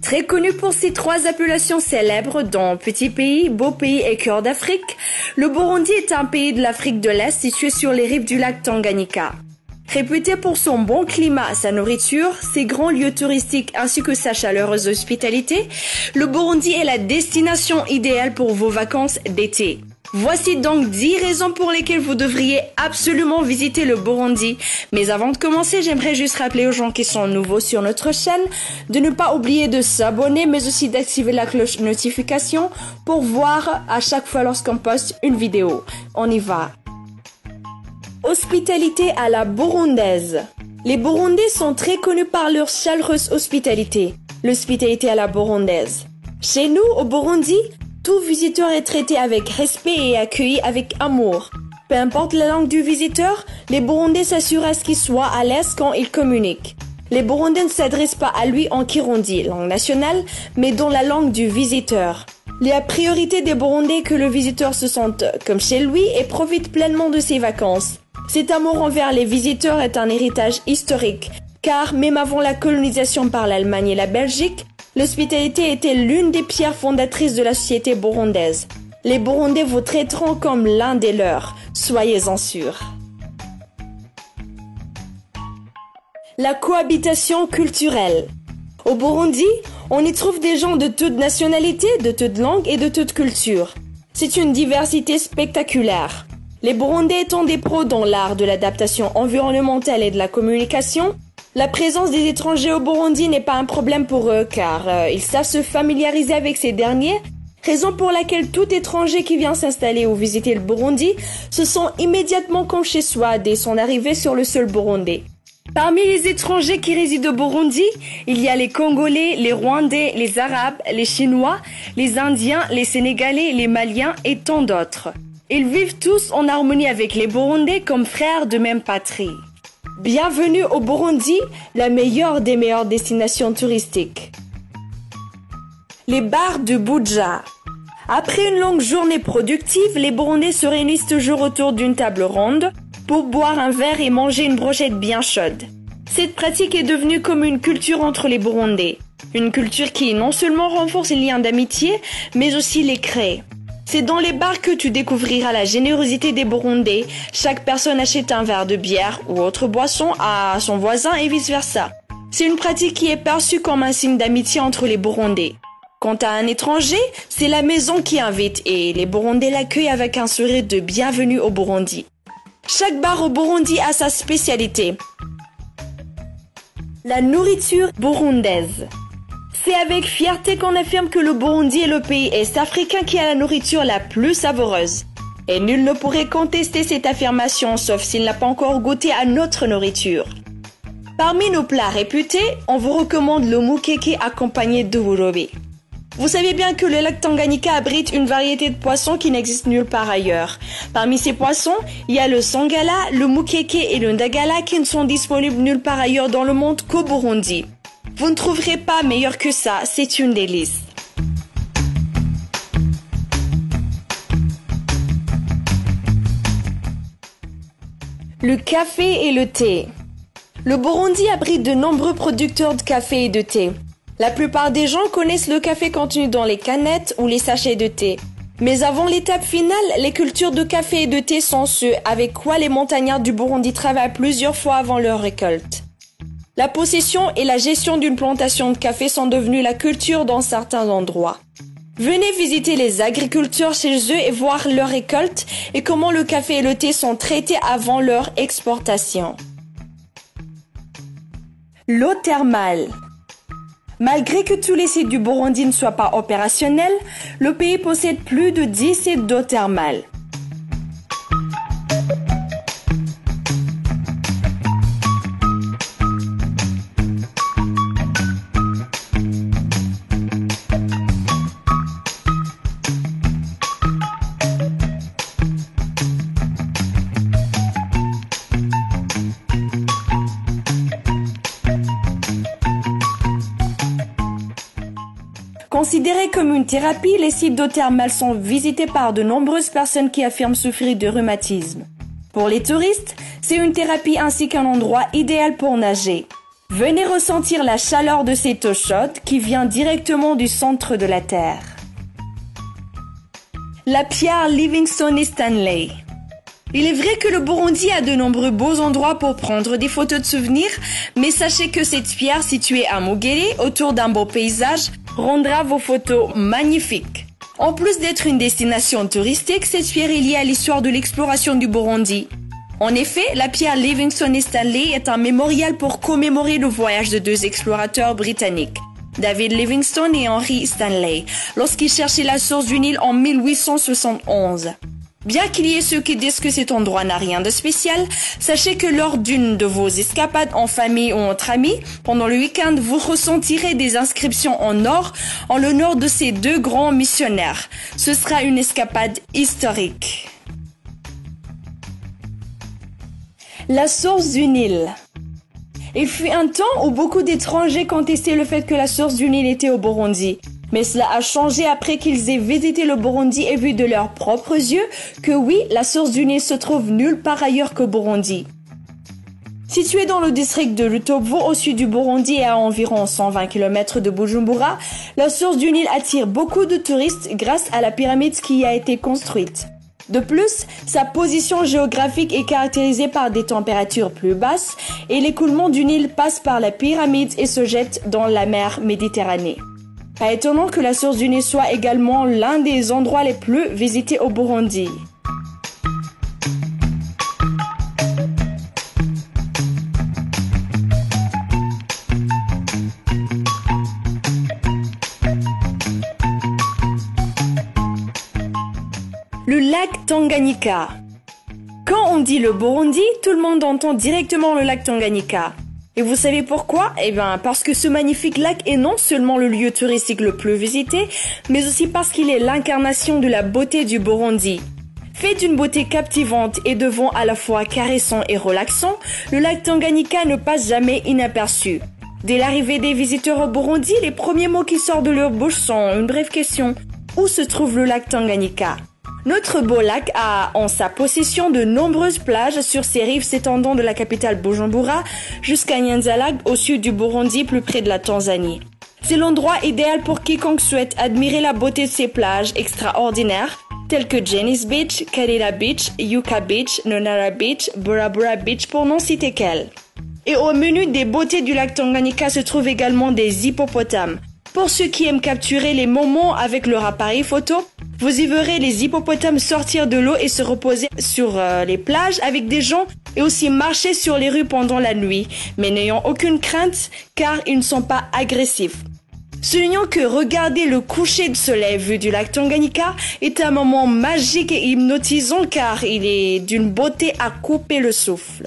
Très connu pour ses trois appellations célèbres dont Petit Pays, Beau Pays et Cœur d'Afrique, le Burundi est un pays de l'Afrique de l'Est situé sur les rives du lac Tanganyika. Réputé pour son bon climat, sa nourriture, ses grands lieux touristiques ainsi que sa chaleureuse hospitalité, le Burundi est la destination idéale pour vos vacances d'été. Voici donc 10 raisons pour lesquelles vous devriez absolument visiter le Burundi. Mais avant de commencer, j'aimerais juste rappeler aux gens qui sont nouveaux sur notre chaîne de ne pas oublier de s'abonner, mais aussi d'activer la cloche notification pour voir à chaque fois lorsqu'on poste une vidéo. On y va. Hospitalité à la burundaise. Les Burundais sont très connus par leur chaleureuse hospitalité. L'hospitalité à la burundaise. Chez nous, au Burundi, tout visiteur est traité avec respect et accueilli avec amour. Peu importe la langue du visiteur, les Burundais s'assurent à ce qu'il soit à l'aise quand il communique. Les Burundais ne s'adressent pas à lui en kirundi, langue nationale, mais dans la langue du visiteur. La priorité des Burundais est que le visiteur se sente comme chez lui et profite pleinement de ses vacances. Cet amour envers les visiteurs est un héritage historique, car même avant la colonisation par l'Allemagne et la Belgique, l'hospitalité était l'une des pierres fondatrices de la société burundaise. Les Burundais vous traiteront comme l'un des leurs, soyez-en sûrs. La cohabitation culturelle. Au Burundi, on y trouve des gens de toutes nationalités, de toutes langues et de toutes cultures. C'est une diversité spectaculaire. Les Burundais étant des pros dans l'art de l'adaptation environnementale et de la communication, la présence des étrangers au Burundi n'est pas un problème pour eux car ils savent se familiariser avec ces derniers, raison pour laquelle tout étranger qui vient s'installer ou visiter le Burundi se sent immédiatement comme chez soi dès son arrivée sur le sol burundais. Parmi les étrangers qui résident au Burundi, il y a les Congolais, les Rwandais, les Arabes, les Chinois, les Indiens, les Sénégalais, les Maliens et tant d'autres. Ils vivent tous en harmonie avec les Burundais comme frères de même patrie. Bienvenue au Burundi, la meilleure des meilleures destinations touristiques. Les bars de Buja. Après une longue journée productive, les Burundais se réunissent toujours autour d'une table ronde pour boire un verre et manger une brochette bien chaude. Cette pratique est devenue comme une culture entre les Burundais. Une culture qui non seulement renforce les liens d'amitié, mais aussi les crée. C'est dans les bars que tu découvriras la générosité des Burundais. Chaque personne achète un verre de bière ou autre boisson à son voisin et vice-versa. C'est une pratique qui est perçue comme un signe d'amitié entre les Burundais. Quant à un étranger, c'est la maison qui invite et les Burundais l'accueillent avec un sourire de bienvenue au Burundi. Chaque bar au Burundi a sa spécialité. La nourriture burundaise. C'est avec fierté qu'on affirme que le Burundi est le pays est-africain qui a la nourriture la plus savoureuse. Et nul ne pourrait contester cette affirmation sauf s'il n'a pas encore goûté à notre nourriture. Parmi nos plats réputés, on vous recommande le mukeke accompagné de wurobe. Vous savez bien que le lac Tanganyika abrite une variété de poissons qui n'existe nulle part ailleurs. Parmi ces poissons, il y a le sangala, le mukeke et le ndagala qui ne sont disponibles nulle part ailleurs dans le monde qu'au Burundi. Vous ne trouverez pas meilleur que ça, c'est une délice. Le café et le thé. Le Burundi abrite de nombreux producteurs de café et de thé. La plupart des gens connaissent le café contenu dans les canettes ou les sachets de thé. Mais avant l'étape finale, les cultures de café et de thé sont ce avec quoi les montagnards du Burundi travaillent plusieurs fois avant leur récolte. La possession et la gestion d'une plantation de café sont devenues la culture dans certains endroits. Venez visiter les agriculteurs chez eux et voir leur récolte et comment le café et le thé sont traités avant leur exportation. L'eau thermale. Malgré que tous les sites du Burundi ne soient pas opérationnels, le pays possède plus de 10 sites d'eau thermale. Considérés comme une thérapie, les sites d'eau thermale sont visités par de nombreuses personnes qui affirment souffrir de rhumatisme. Pour les touristes, c'est une thérapie ainsi qu'un endroit idéal pour nager. Venez ressentir la chaleur de cette eau chaude qui vient directement du centre de la Terre. La pierre Livingstone Stanley. Il est vrai que le Burundi a de nombreux beaux endroits pour prendre des photos de souvenirs, mais sachez que cette pierre située à Mugere, autour d'un beau paysage, rendra vos photos magnifiques. En plus d'être une destination touristique, cette pierre est liée à l'histoire de l'exploration du Burundi. En effet, la pierre Livingstone Stanley est un mémorial pour commémorer le voyage de deux explorateurs britanniques, David Livingstone et Henry Stanley, lorsqu'ils cherchaient la source du Nil en 1871. Bien qu'il y ait ceux qui disent que cet endroit n'a rien de spécial, sachez que lors d'une de vos escapades en famille ou entre amis, pendant le week-end, vous ressentirez des inscriptions en or en l'honneur de ces deux grands missionnaires. Ce sera une escapade historique. La source du Nil. Il fut un temps où beaucoup d'étrangers contestaient le fait que la source du Nil était au Burundi. Mais cela a changé après qu'ils aient visité le Burundi et vu de leurs propres yeux que oui, la source du Nil se trouve nulle part ailleurs qu'au Burundi. Située dans le district de Lutobo, au sud du Burundi et à environ 120 km de Bujumbura, la source du Nil attire beaucoup de touristes grâce à la pyramide qui y a été construite. De plus, sa position géographique est caractérisée par des températures plus basses et l'écoulement du Nil passe par la pyramide et se jette dans la mer Méditerranée. Pas étonnant que la source du Nil soit également l'un des endroits les plus visités au Burundi. Le lac Tanganyika. Quand on dit le Burundi, tout le monde entend directement le lac Tanganyika. Et vous savez pourquoi? Parce que ce magnifique lac est non seulement le lieu touristique le plus visité, mais aussi parce qu'il est l'incarnation de la beauté du Burundi. Fait d'une beauté captivante et de vents à la fois caressants et relaxants, le lac Tanganyika ne passe jamais inaperçu. Dès l'arrivée des visiteurs au Burundi, les premiers mots qui sortent de leur bouche sont une brève question. Où se trouve le lac Tanganyika? Notre beau lac a en sa possession de nombreuses plages sur ses rives s'étendant de la capitale Bujumbura jusqu'à Nyanza au sud du Burundi, plus près de la Tanzanie. C'est l'endroit idéal pour quiconque souhaite admirer la beauté de ces plages extraordinaires telles que Jenny's Beach, Karira Beach, Yucca Beach, Nonara Beach, Bora Bora Beach pour n'en citer qu'elles. Et au menu des beautés du lac Tanganyika se trouvent également des hippopotames. Pour ceux qui aiment capturer les moments avec leur appareil photo, vous y verrez les hippopotames sortir de l'eau et se reposer sur les plages avec des gens et aussi marcher sur les rues pendant la nuit, mais n'ayant aucune crainte car ils ne sont pas agressifs. Soulignons que regarder le coucher de soleil vu du lac Tanganyika est un moment magique et hypnotisant car il est d'une beauté à couper le souffle.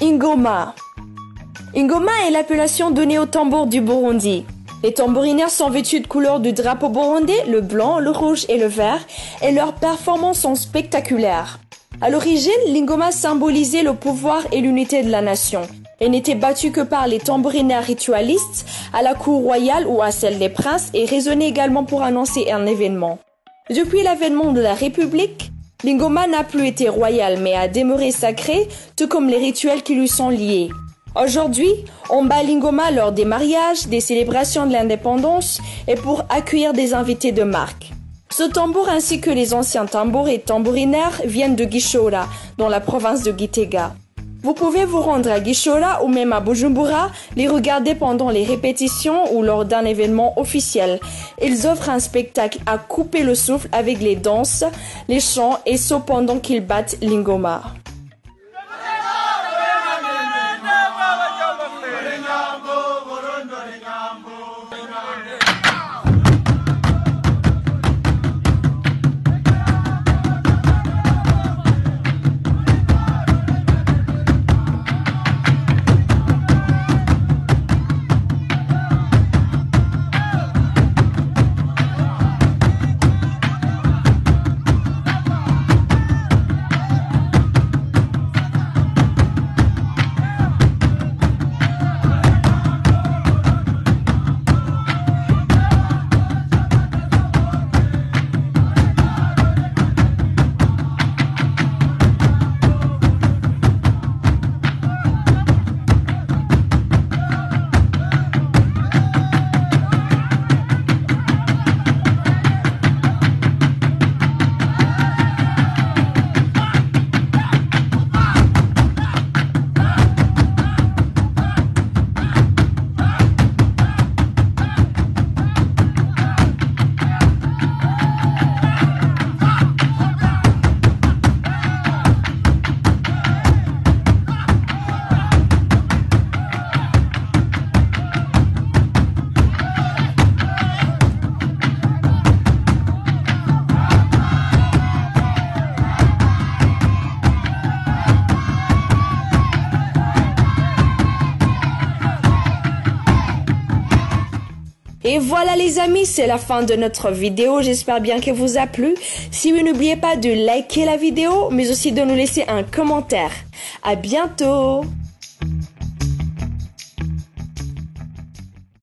Ingoma. Ingoma est l'appellation donnée aux tambours du Burundi. Les tambourinaires sont vêtus de couleurs du drapeau burundais, le blanc, le rouge et le vert, et leurs performances sont spectaculaires. À l'origine, l'Ingoma symbolisait le pouvoir et l'unité de la nation, et n'était battue que par les tambourinaires ritualistes à la cour royale ou à celle des princes et résonnait également pour annoncer un événement. Depuis l'avènement de la République, l'Ingoma n'a plus été royal mais a demeuré sacré, tout comme les rituels qui lui sont liés. Aujourd'hui, on bat l'Ingoma lors des mariages, des célébrations de l'indépendance et pour accueillir des invités de marque. Ce tambour ainsi que les anciens tambours et tambourinaires viennent de Gishora, dans la province de Gitega. Vous pouvez vous rendre à Gishora ou même à Bujumbura, les regarder pendant les répétitions ou lors d'un événement officiel. Ils offrent un spectacle à couper le souffle avec les danses, les chants et sauts pendant qu'ils battent l'Ingoma. Et voilà les amis, c'est la fin de notre vidéo. J'espère bien qu'elle vous a plu. Si oui, n'oubliez pas de liker la vidéo, mais aussi de nous laisser un commentaire. À bientôt!